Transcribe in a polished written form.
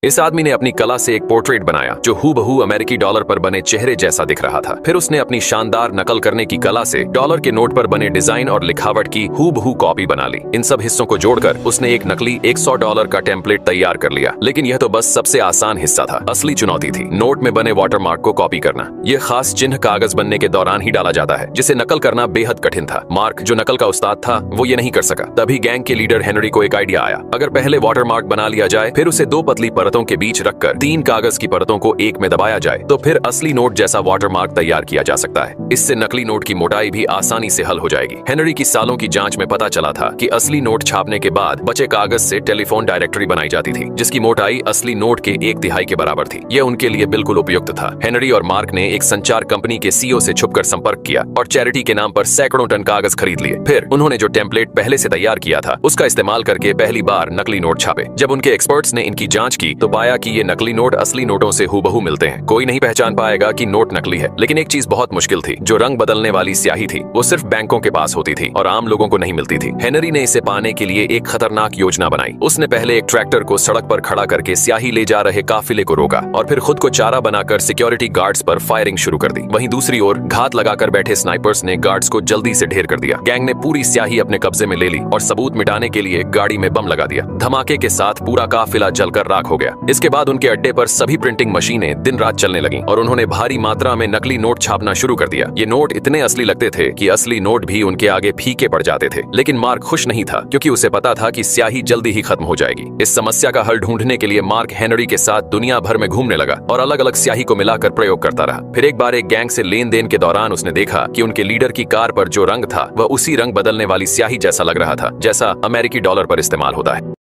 इस आदमी ने अपनी कला से एक पोर्ट्रेट बनाया जो हूबहू अमेरिकी डॉलर पर बने चेहरे जैसा दिख रहा था। फिर उसने अपनी शानदार नकल करने की कला से डॉलर के नोट पर बने डिजाइन और लिखावट की हूबहू कॉपी बना ली। इन सब हिस्सों को जोड़कर उसने एक नकली $100 का टेम्पलेट तैयार कर लिया। लेकिन यह तो बस सबसे आसान हिस्सा था। असली चुनौती थी नोट में बने वाटरमार्क को कॉपी करना। यह खास चिन्ह कागज बनने के दौरान ही डाला जाता है, जिसे नकल करना बेहद कठिन था। मार्क, जो नकल का उस्ताद था, वो ये नहीं कर सका। तभी गैंग के लीडर हेनरी को एक आइडिया आया। अगर पहले वाटरमार्क बना लिया जाए, फिर उसे 2 पतली परतों के बीच रखकर 3 कागज की परतों को एक में दबाया जाए, तो फिर असली नोट जैसा वाटरमार्क तैयार किया जा सकता है। इससे नकली नोट की मोटाई भी आसानी से हल हो जाएगी। हेनरी की सालों की जांच में पता चला था कि असली नोट छापने के बाद बचे कागज से टेलीफोन डायरेक्टरी बनाई जाती थी, जिसकी मोटाई असली नोट के 1/3 के बराबर थी। यह उनके लिए बिल्कुल उपयुक्त था। हेनरी और मार्क ने एक संचार कंपनी के सीईओ से छुपकर संपर्क किया और चैरिटी के नाम पर सैकड़ों टन कागज खरीद लिए। फिर उन्होंने जो टेम्पलेट पहले से तैयार किया था, उसका इस्तेमाल करके पहली बार नकली नोट छापे। जब उनके एक्सपर्ट्स ने इनकी जांच की तो पाया कि ये नकली नोट असली नोटों से हूबहू मिलते हैं। कोई नहीं पहचान पाएगा कि नोट नकली है। लेकिन एक चीज बहुत मुश्किल थी। जो रंग बदलने वाली स्याही थी, वो सिर्फ बैंकों के पास होती थी और आम लोगों को नहीं मिलती थी। हेनरी ने इसे पाने के लिए एक खतरनाक योजना बनाई। उसने पहले एक ट्रैक्टर को सड़क पर खड़ा करके स्याही ले जा रहे काफिले को रोका और फिर खुद को चारा बनाकर सिक्योरिटी गार्ड्स पर फायरिंग शुरू कर दी। वहीं दूसरी ओर घात लगाकर बैठे स्नाइपर्स ने गार्ड्स को जल्दी से ढेर कर दिया। गैंग ने पूरी स्याही अपने कब्जे में ले ली और सबूत मिटाने के लिए गाड़ी में बम लगा दिया। धमाके के साथ पूरा काफिला जलकर राख हो गया। इसके बाद उनके अड्डे पर सभी प्रिंटिंग मशीनें दिन रात चलने लगीं और उन्होंने भारी मात्रा में नकली नोट छापना शुरू कर दिया। ये नोट इतने असली लगते थे कि असली नोट भी उनके आगे फीके पड़ जाते थे। लेकिन मार्क खुश नहीं था, क्योंकि उसे पता था कि स्याही जल्दी ही खत्म हो जाएगी। इस समस्या का हल ढूंढने के लिए मार्क हेनरी के साथ दुनिया भर में घूमने लगा और अलग अलग स्याही को मिलाकर प्रयोग करता रहा। फिर एक बार एक गैंग से लेन देन के दौरान उसने देखा कि उनके लीडर की कार पर जो रंग था, वह उसी रंग बदलने वाली स्याही जैसा लग रहा था, जैसा अमेरिकी डॉलर पर इस्तेमाल होता है।